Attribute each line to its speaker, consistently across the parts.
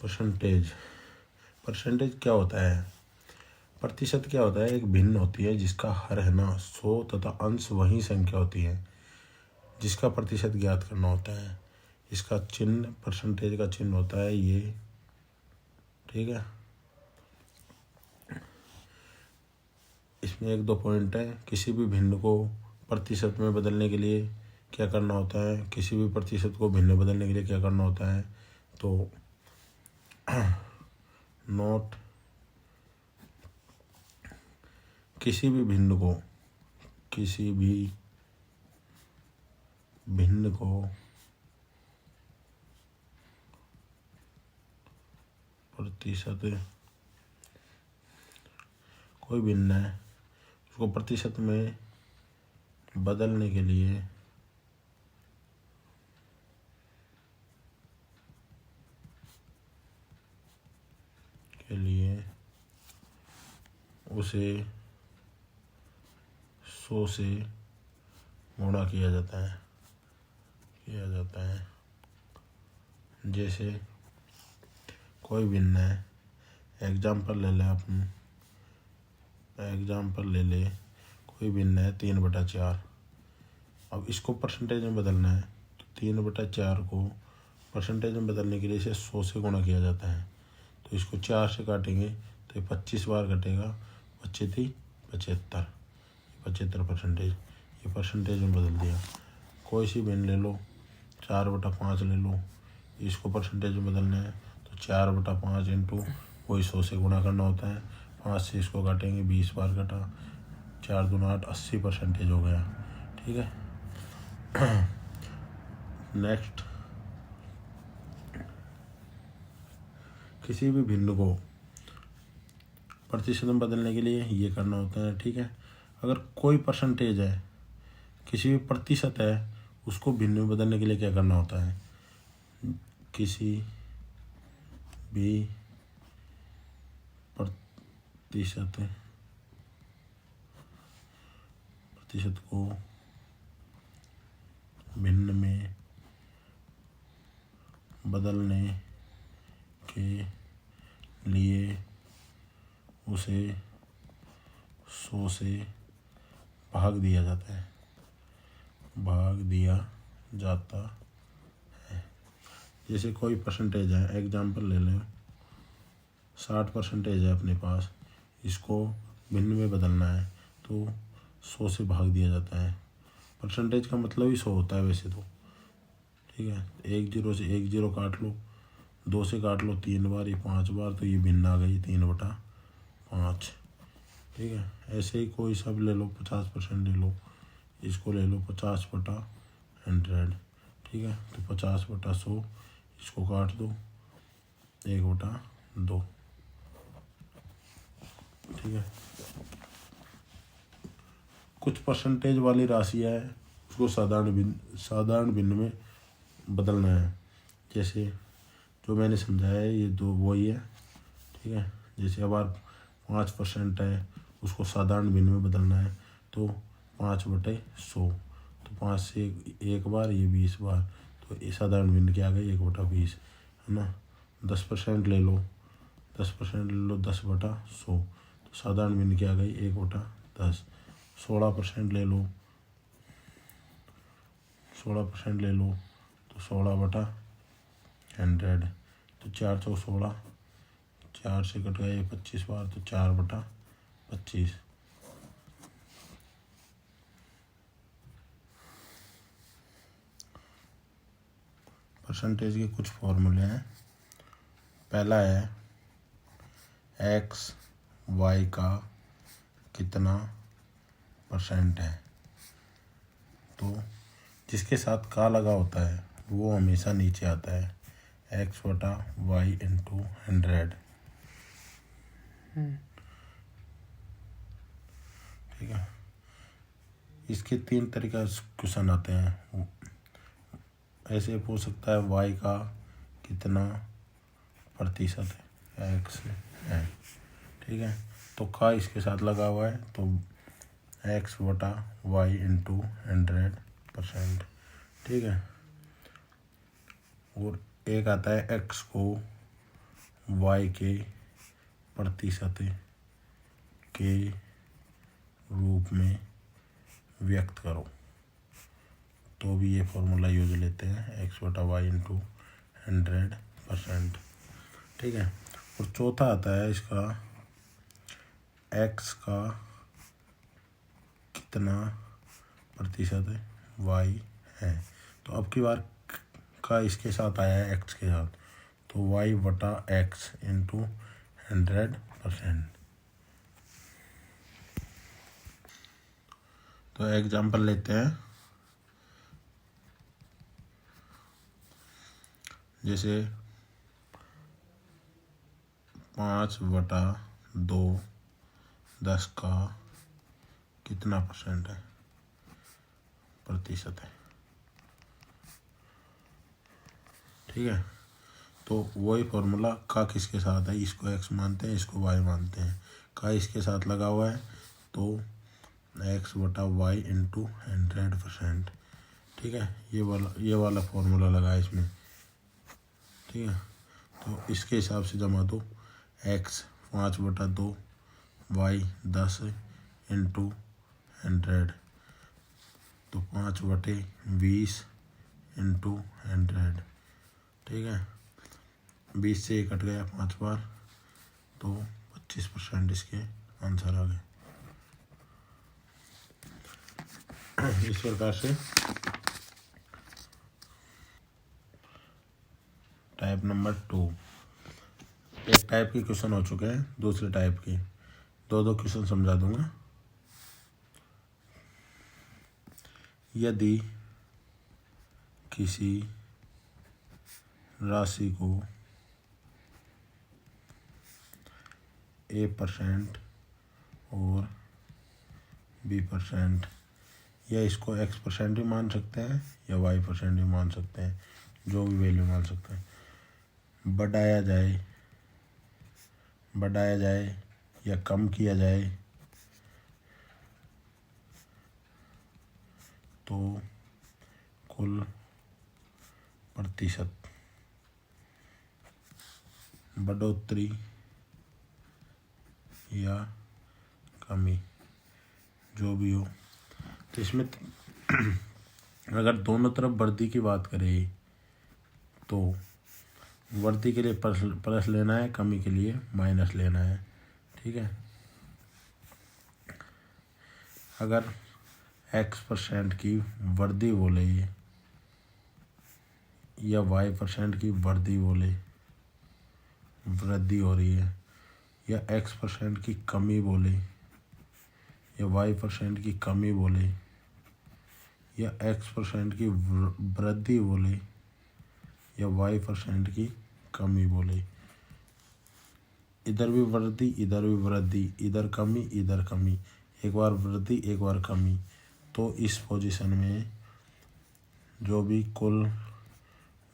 Speaker 1: Percentage क्या होता है? प्रतिशत क्या होता है? एक भिन्न होती है जिसका हर है ना 100 तथा अंश वही संख्या होती है जिसका प्रतिशत ज्ञात करना होता है। इसका चिन्ह, परसेंटेज का चिन्ह होता है ये, ठीक है। इसमें 1-2 पॉइंट है। किसी भी भिन्न को प्रतिशत में बदलने के लिए क्या करना होता है? किसी भी प्रतिशत को भिन्न में बदलने के लिए क्या करना होता है? तो नोट, किसी भी भिन्न को प्रतिशत, कोई भिन्न है उसको प्रतिशत में बदलने के लिए उसे 100 से गुणा किया जाता है। जैसे कोई भिन्न है, एग्जाम्पल ले ले, कोई भिन्न है 3/4। अब इसको परसेंटेज में बदलना है तो 3/4 को परसेंटेज में बदलने के लिए इसे 100 से गुणा किया जाता है। तो इसको 4 से काटेंगे तो ये 25 बार कटेगा, 25 75 परसेंटेज, ये परसेंटेज में बदल दिया। कोई सी भिन्न ले लो, 4/5 ले लो, इसको परसेंटेज में बदलना है तो 4/5 इंटू वही 100 से गुणा करना होता है। 5 से इसको काटेंगे, 20 बार कटा, 4 दूना 8, 80 परसेंटेज हो गया, ठीक है। नेक्स्ट, किसी भी भिन्न को प्रतिशत में बदलने के लिए ये करना होता है, ठीक है। अगर कोई परसेंटेज है, किसी भी प्रतिशत है, उसको भिन्न में बदलने के लिए क्या करना होता है? किसी भी प्रतिशत को भिन्न में बदलने के लिए उसे 100 से भाग दिया जाता है। जैसे कोई परसेंटेज है, एग्जाम्पल ले लें, 60% है अपने पास, इसको भिन्न में बदलना है तो 100 से भाग दिया जाता है। परसेंटेज का मतलब ही 100 होता है वैसे तो, ठीक है। 1 0 से 1 0 काट लो, 2 से काट लो 3 बार, ये 5 बार, तो ये भिन्न आ गई 3/5, ठीक है। ऐसे ही कोई सब ले लो, 50% ले लो, इसको ले लो 50/100, ठीक है। तो 50/100, इसको काट दो 1/2, ठीक है। कुछ परसेंटेज वाली राशि है, उसको साधारण भिन्न में बदलना है। जैसे जो मैंने समझाया है, ये दो वही है, ठीक है। जैसे अब 5% है, उसको साधारण भिन्न में बदलना है तो 5/100, तो 5 से 1 बार, ये 20 बार, तो ये साधारण भिन्न क्या आ गई? 1/20, है ना। 10% ले लो, 10/100, तो साधारण भिन्न क्या आ गई? 1/10। 16% ले लो, तो 16/100, तो 4 चौक 16, 4 से कट गए 25 बार, तो 4/25। परसेंटेज के कुछ फॉर्मूले हैं। पहला है XY का कितना % है, तो जिसके साथ का लगा होता है वो हमेशा नीचे आता है, X/Y × 100, ठीक है। इसके 3 तरीका क्वेश्चन आते हैं। ऐसे पूछ सकता है Y का कितना प्रतिशत है, X है, ठीक है। तो का इसके साथ लगा हुआ है तो X/Y × 100%, ठीक है। और एक आता है X को y के प्रतिशत के रूप में व्यक्त करो, तो भी ये फॉर्मूला यूज लेते हैं, x बटा वाई इंटू 100%। ठीक है। और चौथा आता है इसका x का कितना प्रतिशत y है। तो अब की बार का इसके साथ आया है x के साथ, तो y बटा x इंटू 100%। तो एग्जाम्पल लेते हैं, जैसे 5/2 10 का कितना परसेंट है, प्रतिशत है। ठीक है। तो वही फॉर्मूला का किसके साथ है, इसको x मानते हैं, इसको y मानते हैं। का इसके साथ लगा हुआ है, तो x बटा वाई इंटू 100%। ठीक है। ये वाला फॉर्मूला लगा है इसमें। ठीक है। तो इसके हिसाब से जमा दो, x 5/2 y 10 इंटू 100, तो 5/20 इंटू 100। ठीक है। 20 से कट गया 5 बार, तो 25% इसके आंसर आ गए। इस प्रकार से टाइप नंबर 2, एक टाइप के क्वेश्चन हो चुके हैं, दूसरे टाइप के दो क्वेश्चन समझा दूंगा। यदि किसी राशि को A% और B%, या इसको X% भी मान सकते हैं या Y% भी मान सकते हैं, जो भी वैल्यू मान सकते हैं, बढ़ाया जाए या कम किया जाए, तो कुल प्रतिशत बढ़ोतरी या कमी जो भी हो। तो इसमें अगर दोनों तरफ वृद्धि की बात करें, तो वृद्धि के लिए प्लस लेना है, कमी के लिए माइनस लेना है। ठीक है। अगर X% की वृद्धि बोले या Y% की वृद्धि बोले, वृद्धि हो रही है, या X% की कमी बोले या Y% की कमी बोले, या X% की वृद्धि बोले या Y% की कमी बोले, इधर भी वृद्धि, इधर भी वृद्धि, इधर कमी, इधर कमी, एक बार वृद्धि एक बार कमी, तो इस पोजीशन में जो भी कुल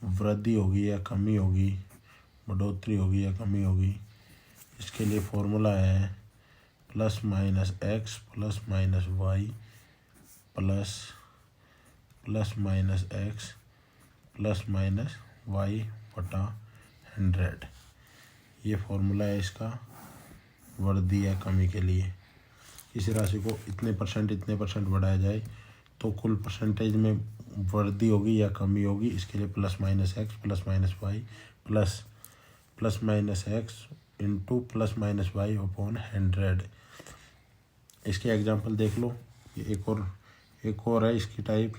Speaker 1: वृद्धि होगी या कमी होगी, बढ़ोतरी होगी या कमी होगी, इसके लिए फॉर्मूला है +-x +-y ++-x +-y बटा 100। ये फॉर्मूला है इसका वृद्धि या कमी के लिए। किसी राशि को इतने परसेंट बढ़ाया जाए, तो कुल परसेंटेज में वृद्धि होगी या कमी होगी, इसके लिए +-x +-y ++-x into +-y upon 100। इसके एग्जांपल देख लो। ये एक और है इसकी टाइप,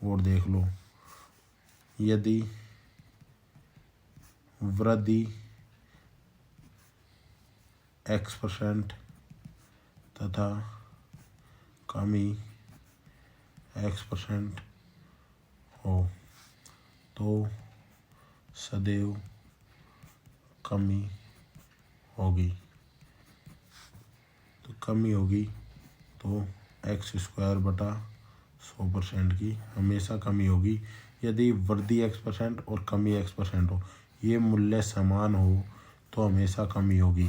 Speaker 1: और देख लो। यदि वृद्धि X% तथा कमी X% हो, तो सदैव कमी होगी। तो कमी होगी तो x² बटा 100% की हमेशा कमी होगी। यदि वृद्धि X% और कमी X% हो, ये मूल्य समान हो, तो हमेशा कमी होगी।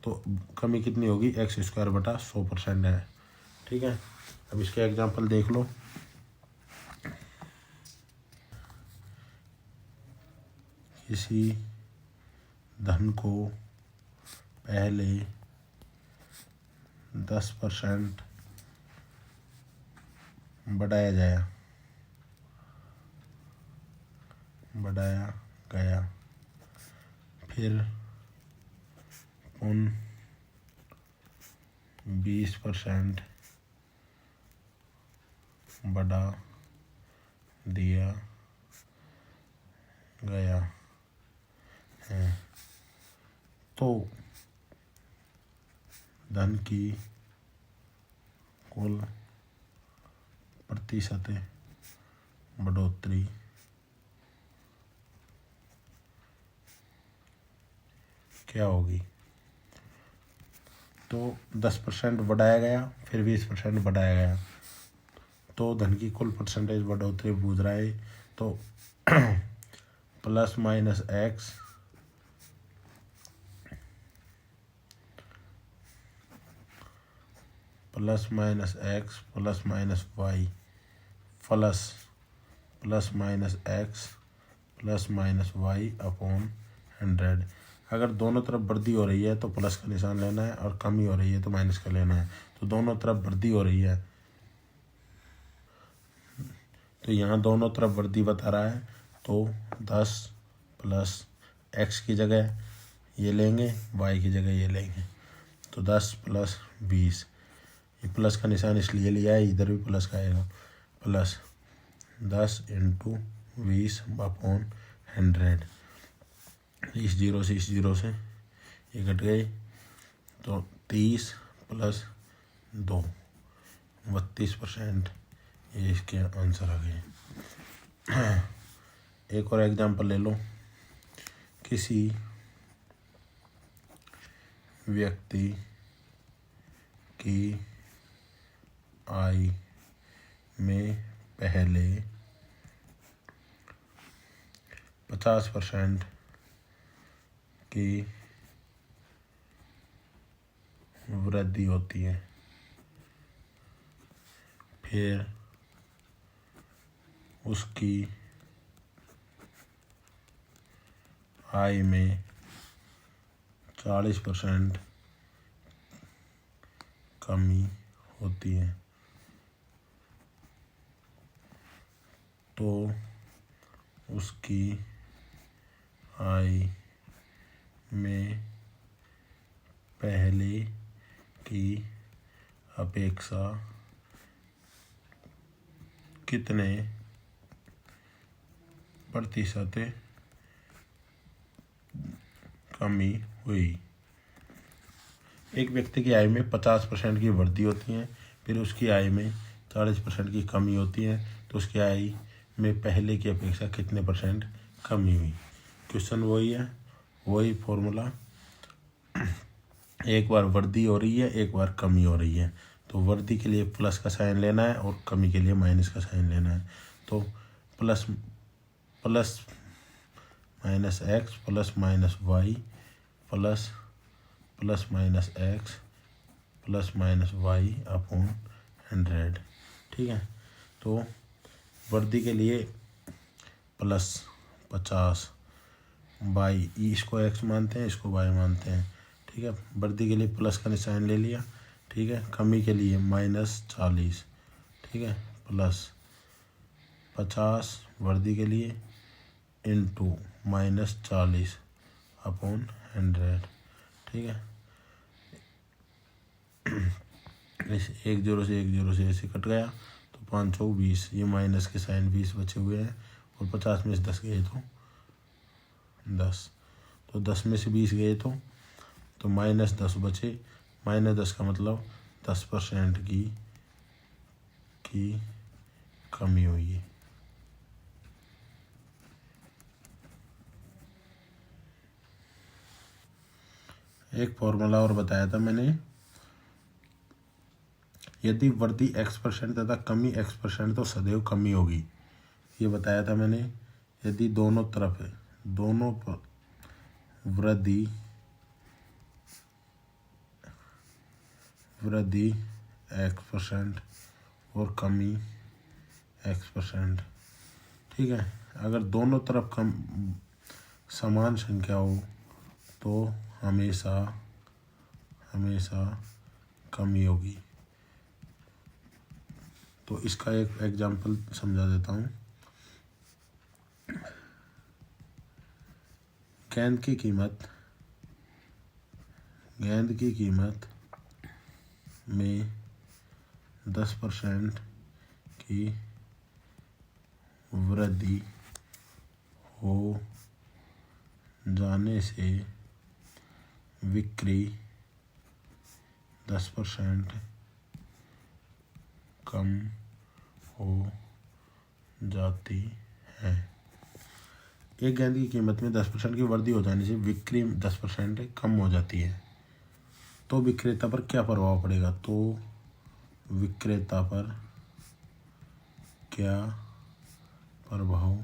Speaker 1: तो कमी कितनी होगी, x² बटा 100% है। ठीक है। अब इसके एग्जांपल देख लो। किसी धन को पहले 10% बढ़ाया गया, फिर पुनः 20% बढ़ा दिया गया है, तो धन की कुल प्रतिशत बढ़ोतरी क्या होगी। तो 10% बढ़ाया गया, फिर 20% बढ़ाया गया, तो धन की कुल परसेंटेज बढ़ोतरी पूछ रहा है। तो plus minus x plus minus y plus minus x plus minus y upon 100। अगर दोनों तरफ वृद्धि हो रही है तो प्लस का निशान लेना है, और कमी हो रही है तो माइनस का लेना है। तो दोनों तरफ वृद्धि हो रही है, तो यहाँ दोनों तरफ वृद्धि बता रहा है, तो 10 प्लस एक्स की जगह ये लेंगे, वाई की जगह ये लेंगे, तो 10 प्लस 20। ये प्लस का निशान इसलिए लिया है, इधर भी प्लस का आएगा, प्लस 10 × 20 अपॉन 100। इस जीरो से ये कट गए, तो 30 प्लस 2 32%। ये इसके आंसर आ गए। एक और एग्जांपल ले लो। किसी व्यक्ति की आय में पहले 50% की वृद्धि होती है, फिर उसकी आय में 40% कमी होती है, तो उसकी आय में पहले की अपेक्षा कितने प्रतिशत कमी हुई। एक व्यक्ति की आय में 50% की वृद्धि होती है, फिर उसकी आय में 40% की कमी होती है, तो उसकी आय में पहले की अपेक्षा कितने % कमी हुई। क्वेश्चन वही है, वही फॉर्मूला, एक बार वृद्धि हो रही है, एक बार कमी हो रही है, तो वृद्धि के लिए प्लस का साइन लेना है और कमी के लिए माइनस का साइन लेना है। तो plus minus x plus minus y plus minus x plus minus y upon 100। ठीक है, तो वृद्धि के लिए प्लस 50 बाई, इसको एक्स मानते हैं, इसको वाई मानते हैं। ठीक है, वृद्धि के लिए प्लस का निशान ले लिया। ठीक है, कमी के लिए -40। ठीक है, प्लस 50 वृद्धि के लिए इंटू -40 अपॉन 100। ठीक है, इस एक जीरो से ऐसे कट गया, तो 5 × 20, ये माइनस के साइन 20 बचे हुए हैं, और 50 में से 10 गए तो 10, तो 10 में से 20 गए तो -10 बचे। -10 का मतलब 10% की कमी हुई है। एक फॉर्मूला और बताया था मैंने, यदि वृद्धि x% तथा कमी x% तो सदैव कमी होगी। ये बताया था मैंने, यदि दोनों पर वृद्धि x% और कमी x%। ठीक है, अगर दोनों तरफ कम समान संख्या हो तो हमेशा कमी होगी। तो इसका एक एग्जाम्पल समझा देता हूँ। गेंद की कीमत में 10% की वृद्धि हो जाने से बिक्री 10% कम हो जाती है। एक गेंद की कीमत में 10% की वृद्धि हो जाने से बिक्री 10% कम हो जाती है, तो विक्रेता पर क्या प्रभाव पड़ेगा? तो विक्रेता पर क्या प्रभाव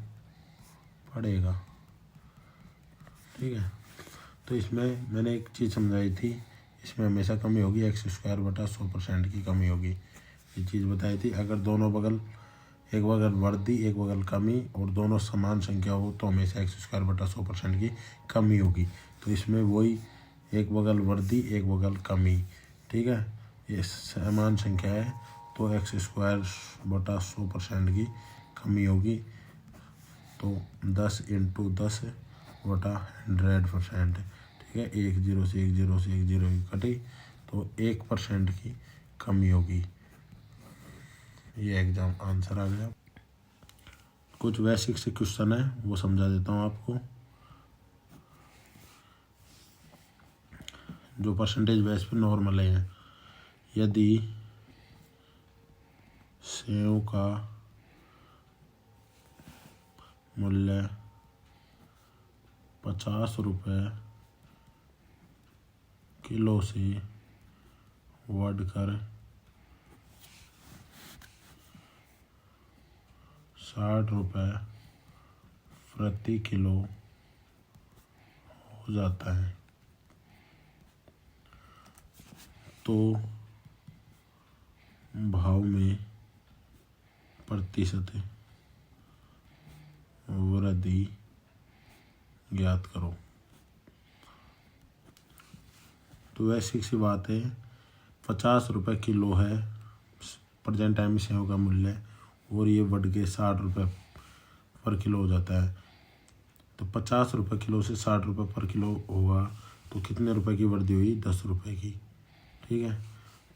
Speaker 1: पड़ेगा? ठीक है। तो इसमें मैंने एक चीज़ समझाई थी, इसमें हमेशा कमी होगी, x² / 100% की कमी होगी। ये चीज़ बताई थी। अगर दोनों बगल, एक बगल वृद्धि एक बगल कमी और दोनों समान संख्या हो तो हमेशा x² / 100% की कमी होगी। तो इसमें वही एक बगल वृद्धि एक बगल कमी। ठीक है, ये समान संख्या है तो x² / 100% की कमी होगी। तो 10 × 10 / 100%। ठीक है, एक जीरो से एक जीरो कटी तो 1% की कमी होगी। ये एग्जाम आंसर आ गया। कुछ बेसिक से क्वेश्चन है वो समझा देता हूँ आपको। जो परसेंटेज बेस पे नॉर्मल है। यदि सेव का मूल्य 50 रुपये किलो से बढ़कर 60 रुपये प्रति किलो हो जाता है, तो भाव में प्रतिशत वृद्धि ज्ञात करो। तो वैसी सी बात है, 50 रुपये किलो है प्रेजेंट टाइम में सेव का मूल्य, और ये बढ़ के 60 रुपये पर किलो हो जाता है। तो 50 रुपये किलो से 60 रुपये पर किलो होगा तो कितने रुपए की वृद्धि हुई? 10 रुपये की। ठीक है,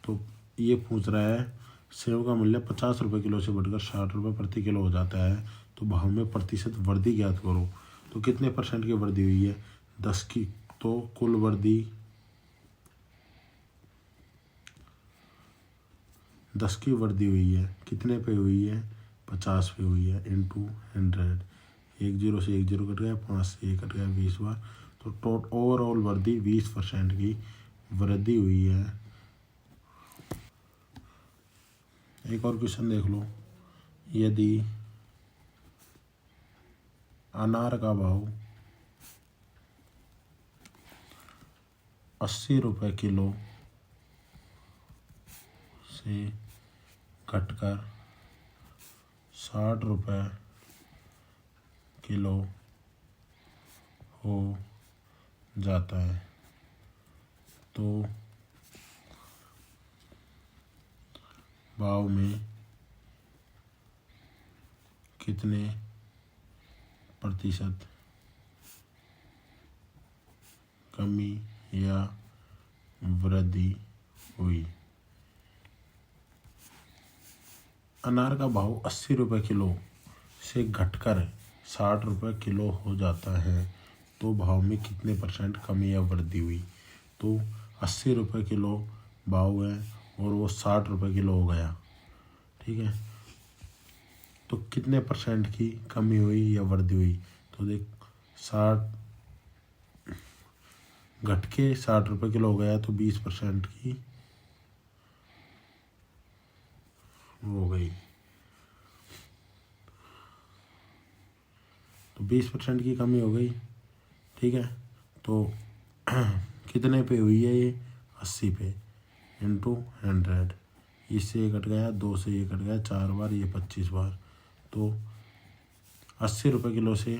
Speaker 1: तो ये पूछ रहा है सेव का मूल्य 50 रुपये किलो से बढ़कर 60 रुपये प्रति किलो हो जाता है, तो भाव में प्रतिशत वृद्धि ज्ञात करो। तो कितने % की वृद्धि हुई है? 10 की। तो कुल वृद्धि 10 की वृद्धि हुई है, कितने पे हुई है? 50 पे हुई है, × 100। एक जीरो से एक जीरो कट गया, 5 से 1 कट गया 20 बार। तो ओवरऑल वृद्धि 20% की वृद्धि हुई है। एक और क्वेश्चन देख लो। यदि अनार का भाव 80 रुपये किलो से घटकर 60 रुपये किलो हो जाता है, तो भाव में कितने प्रतिशत कमी या वृद्धि हुई? अनार का भाव 80 रुपये किलो से घटकर 60 रुपये किलो हो जाता है, तो भाव में कितने % कमी या वृद्धि हुई? तो 80 रुपये किलो भाव है और वो 60 रुपये किलो हो गया। ठीक है, तो कितने % की कमी हुई या वृद्धि हुई? तो देख 60 घट के 60 रुपये किलो हो गया, तो 20% की हो गई। तो 20% की कमी हो गई। ठीक है, तो कितने पे हुई है ये? 80 पे × 100। इससे ये कट गया, 2 से ये कट गया 4 बार, ये 25 बार। तो 80 रुपये किलो से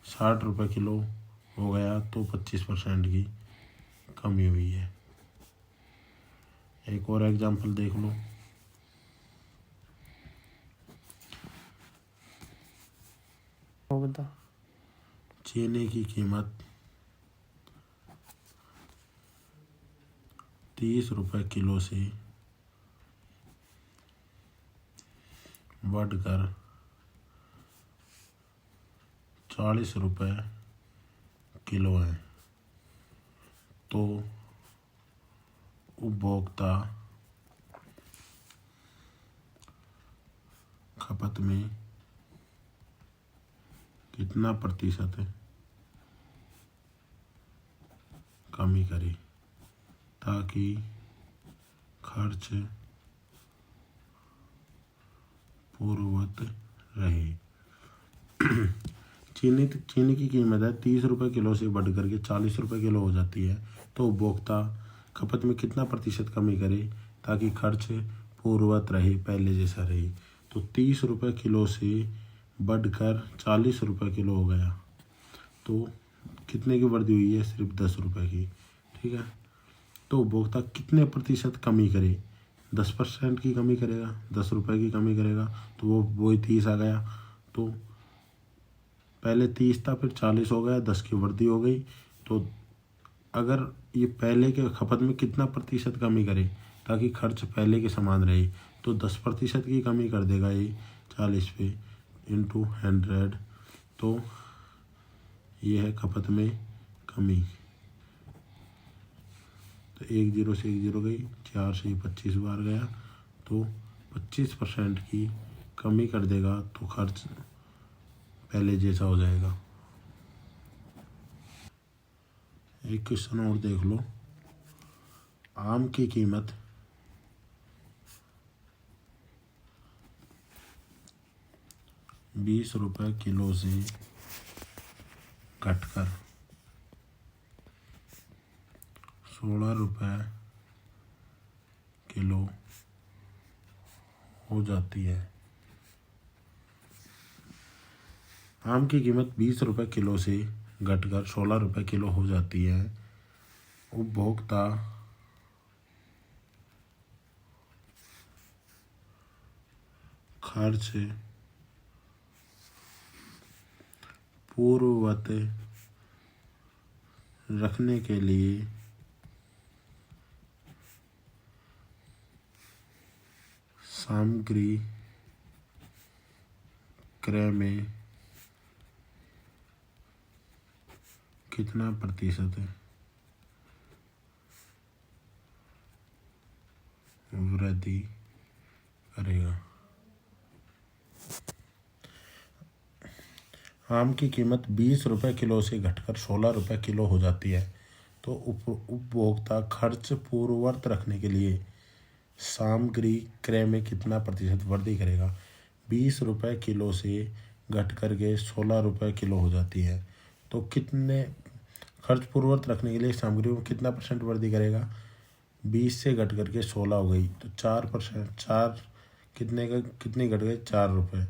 Speaker 1: 60 रुपये किलो हो गया तो 25% की कमी हुई है। एक और एग्जांपल देख लो। चीनी की कीमत 30 रुपये किलो से बढ़कर 40 रुपये किलो है, तो उपभोक्ता खपत में कितना प्रतिशत कमी करे ताकि खर्च पूर्ववत रहे। चीनी की कीमत है 30 रुपये किलो से बढ़कर के 40 रुपये किलो हो जाती है, तो उपभोक्ता खपत में कितना प्रतिशत कमी करे ताकि खर्च पूर्ववत रहे, पहले जैसा रहे। तो 30 रुपये किलो से बढ़कर 40 रुपये किलो हो गया, तो कितने की वृद्धि हुई है? सिर्फ 10 रुपये की। ठीक है, तो उपभोक्ता कितने प्रतिशत कमी करे? 10% की कमी करेगा, 10 रुपये की कमी करेगा, तो वही 30 आ गया। तो पहले 30 था, फिर 40 हो गया, 10 की वृद्धि हो गई। तो अगर ये पहले के खपत में कितना प्रतिशत कमी करे ताकि खर्च पहले के समान रहे, तो 10% की कमी कर देगा ये 40 पे इंटू 100। तो ये है खपत में कमी। तो 1 0 से 1 0 गई, 4 से 25 बार गया, तो 25% की कमी कर देगा, तो खर्च पहले जैसा हो जाएगा। एक क्वेश्चन और देख लो। आम की कीमत 20 रुपये किलो से घटकर 16 रुपये किलो हो जाती है। आम की कीमत 20 रुपये किलो से घटकर 16 रुपये किलो हो जाती है। उपभोक्ता खर्च पूर्ववत रखने के लिए सामग्री क्रय में कितना प्रतिशत वृद्धि करेगा? आम की कीमत 20 रुपये किलो से घटकर 16 रुपये किलो हो जाती है, तो उपभोक्ता खर्च पूर्ववत रखने के लिए सामग्री क्रय में कितना प्रतिशत वृद्धि करेगा? 20 रुपये किलो से घट कर के 16 रुपये किलो हो जाती है, तो कितने खर्च पूर्ववत रखने के लिए सामग्री में कितना % वृद्धि करेगा? 20 से घट कर के 16 हो गई, तो 4%, 4 कितने घट गए? 4 रुपये।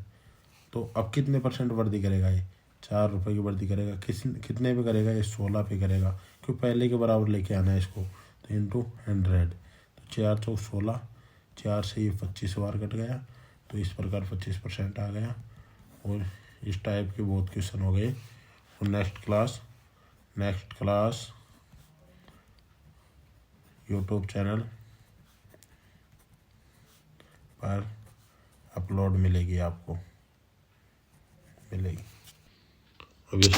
Speaker 1: तो अब कितने % वृद्धि करेगा ये? 4 रुपये की वृद्धि करेगा। कितने पे करेगा? ये 16 पे करेगा, क्योंकि पहले के बराबर लेके आना है इसको। तो इंटू 100, तो 4 चौक 16, 4 से ये 25 बार कट गया, तो इस प्रकार 25% आ गया। और इस टाइप के बहुत क्वेश्चन हो गए। और नेक्स्ट क्लास यूट्यूब चैनल पर अपलोड मिलेगी, आपको मिलेगी। अब ये